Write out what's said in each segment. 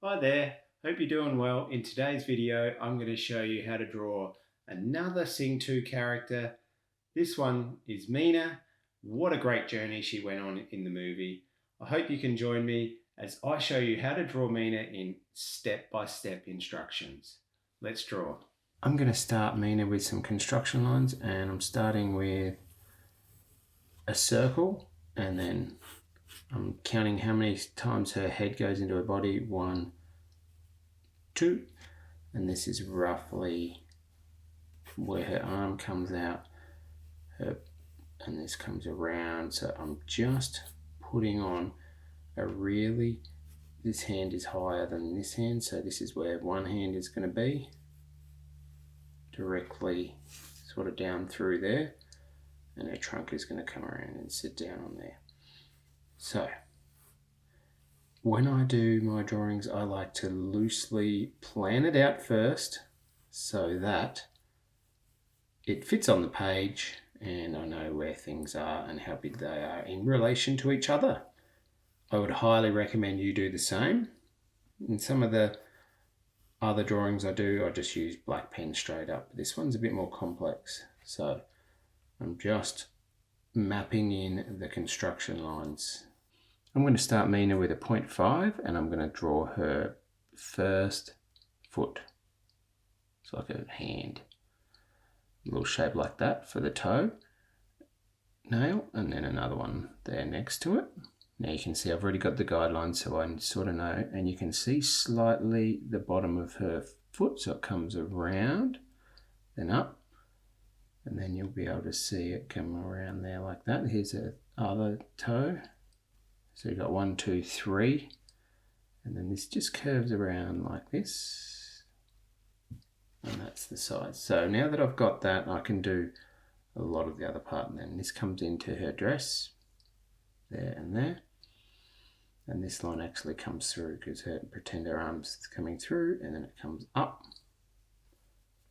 Hi there, hope you're doing well. In today's video, I'm going to show you how to draw another Sing 2 character. This one is Meena. What a great journey she went on in the movie. I hope you can join me as I show you how to draw Meena in step-by-step instructions. Let's draw. I'm going to start Meena with some construction lines, and I'm starting with a circle, and then I'm counting how many times her head goes into her body. 1, 2, and this is roughly where her arm comes out, and this comes around. So I'm just putting on this hand is higher than this hand, so this is where one hand is going to be, directly sort of down through there, and her trunk is going to come around and sit down on there. So when I do my drawings, I like to loosely plan it out first so that it fits on the page and I know where things are and how big they are in relation to each other. I would highly recommend you do the same. In some of the other drawings I do, I just use black pen straight up. This one's a bit more complex, so I'm just mapping in the construction lines. I'm going to start Meena with a 0.5 and I'm going to draw her first foot. It's like a hand. A little shape like that for the toe nail, and then another one there next to it. Now you can see I've already got the guidelines, so I sort of know, and you can see slightly the bottom of her foot, so it comes around, then up, and then you'll be able to see it come around there like that. Here's her other toe. So you've got 1, 2, 3, and then this just curves around like this, and that's the side. So now that I've got that, I can do a lot of the other part, and then this comes into her dress, there and there, and this line actually comes through because pretend her arms is coming through, and then it comes up,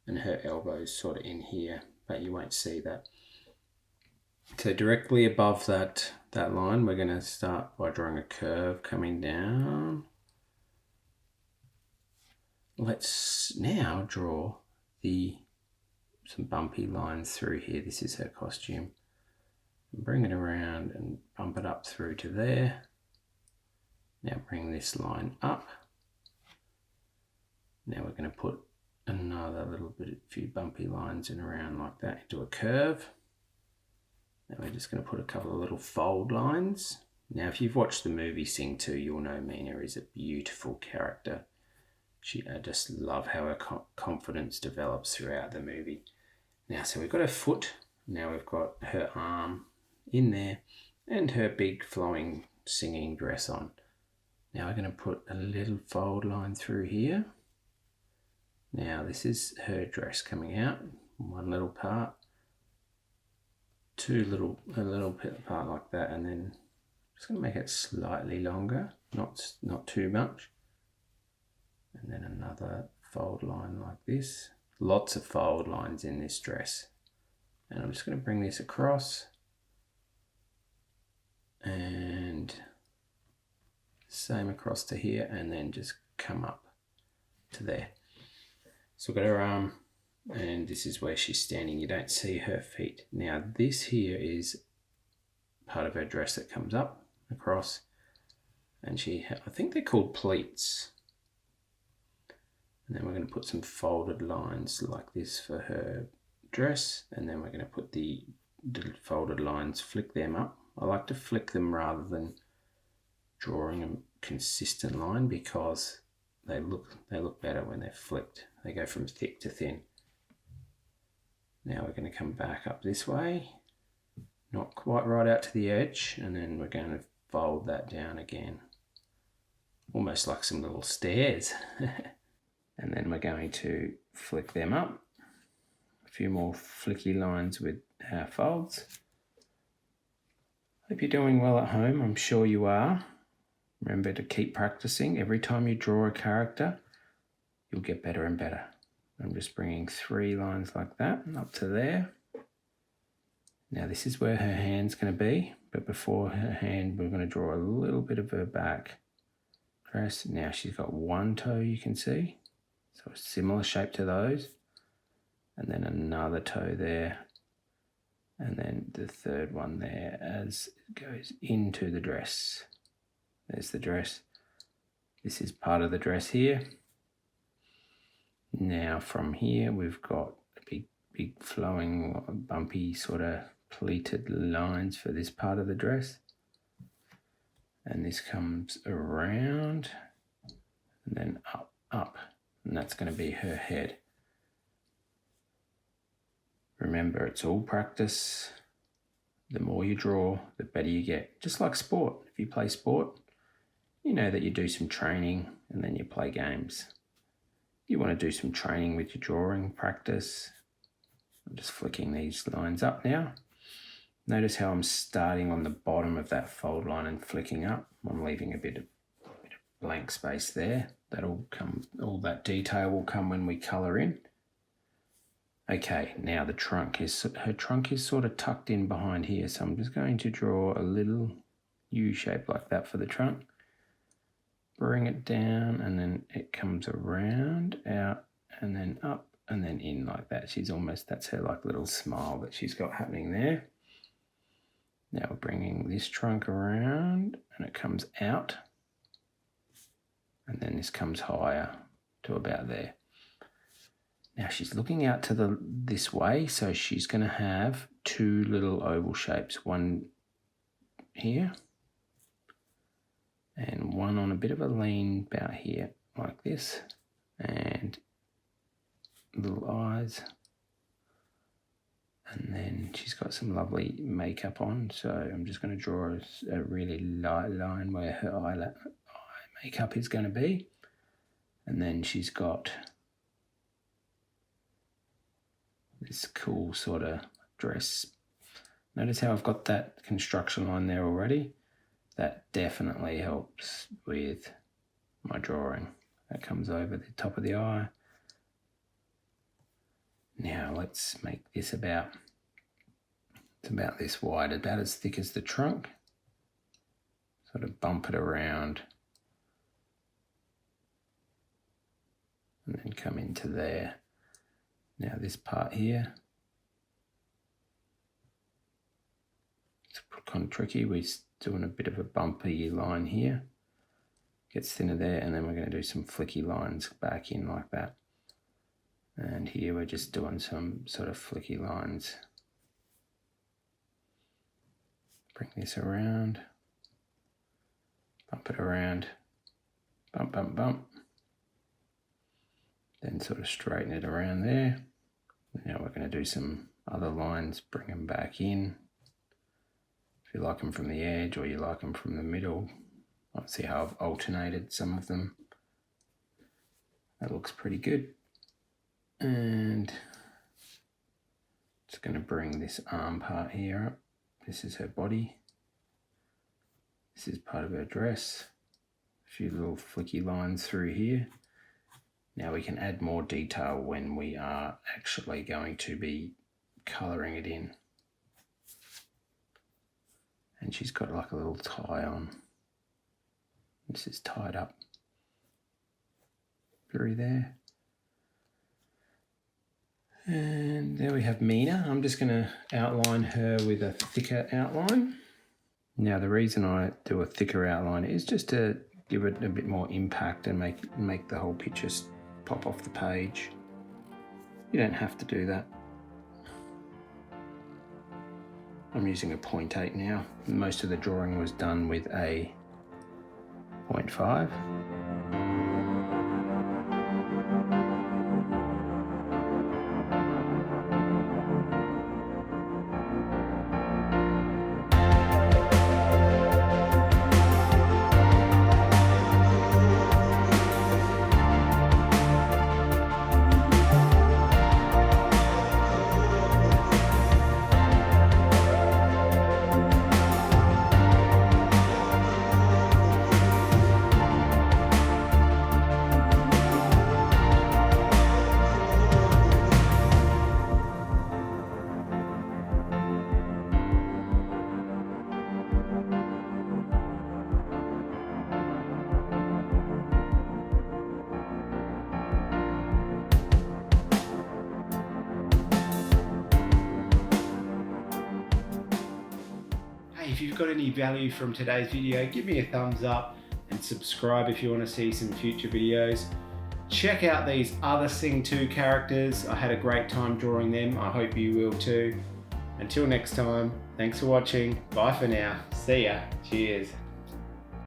and her elbow's sort of in here, but you won't see that. So directly above that line, we're going to start by drawing a curve coming down. Let's now draw some bumpy lines through here. This is her costume. Bring it around and bump it up through to there. Now bring this line up. Now we're going to put another few bumpy lines in around like that into a curve. Now we're just going to put a couple of little fold lines. Now if you've watched the movie Sing 2, you'll know Meena is a beautiful character. I just love how her confidence develops throughout the movie. Now, so we've got her foot. Now we've got her arm in there and her big flowing singing dress on. Now we're going to put a little fold line through here. Now this is her dress coming out, one little part. A little part like that, and then just going to make it slightly longer, not too much, and then another fold line like this. Lots of fold lines in this dress, and I'm just going to bring this across and same across to here, and then just come up to there. So we've got her arm, and this is where she's standing. You don't see her feet. Now this here is part of her dress that comes up across, and I think they're called pleats. And then we're going to put some folded lines like this for her dress, and then we're going to put the folded lines, flick them up. I like to flick them rather than drawing a consistent line because they look better when they're flicked. They go from thick to thin. Now we're going to come back up this way, not quite right out to the edge, and then we're going to fold that down again, almost like some little stairs. And then we're going to flick them up, a few more flicky lines with our folds. Hope you're doing well at home, I'm sure you are. Remember to keep practicing. Every time you draw a character, you'll get better and better. I'm just bringing 3 lines like that up to there. Now this is where her hand's going to be, but before her hand we're going to draw a little bit of her back dress. Now she's got one toe, you can see, so a similar shape to those, and then another toe there, and then the third one there as it goes into the dress. There's the dress. This is part of the dress here. Now from here we've got big flowing, bumpy sort of pleated lines for this part of the dress. And this comes around and then up, and that's going to be her head. Remember, it's all practice. The more you draw, the better you get. Just like sport. If you play sport, you know that you do some training and then you play games. You want to do some training with your drawing practice. I'm just flicking these lines up now. Notice how I'm starting on the bottom of that fold line and flicking up. I'm leaving a bit of blank space there. That'll come, all that detail will come when we colour in. Okay, now the trunk is, her trunk is sort of tucked in behind here, so I'm just going to draw a little U shape like that for the trunk. Bring it down, and then it comes around, out, and then up, and then in like that. She's almost, that's her like little smile that she's got happening there. Now we're bringing this trunk around, and it comes out, and then this comes higher to about there. Now she's looking out to this way, so she's going to have two little oval shapes, one here and one on a bit of a lean about here like this, and little eyes. And then she's got some lovely makeup on, so I'm just going to draw a really light line where her eye makeup is going to be. And then she's got this cool sort of dress. Notice how I've got that construction line there already? That definitely helps with my drawing. That comes over the top of the eye. Now let's make this it's about this wide, about as thick as the trunk. Sort of bump it around and then come into there. Now this part here, it's kind of tricky. We're doing a bit of a bumpy line here. Gets thinner there, and then we're going to do some flicky lines back in like that. And here we're just doing some sort of flicky lines. Bring this around, bump it around, bump, bump, bump. Then sort of straighten it around there. Now we're going to do some other lines, bring them back in. If you like them from the edge or you like them from the middle, I'll see how I've alternated some of them. That looks pretty good. And just going to bring this arm part here up. This is her body. This is part of her dress. A few little flicky lines through here. Now we can add more detail when we are actually going to be colouring it in. And she's got like a little tie on. This is tied up through there. And there we have Meena. I'm just going to outline her with a thicker outline. Now the reason I do a thicker outline is just to give it a bit more impact and make the whole picture pop off the page. You don't have to do that. I'm using a 0.8 now. Most of the drawing was done with a 0.5. if you've got any value from today's video, give me a thumbs up and subscribe if you want to see some future videos. Check out these other Sing 2 characters. I had a great time drawing them. I hope you will too. Until next time, thanks for watching. Bye for now. See ya. Cheers.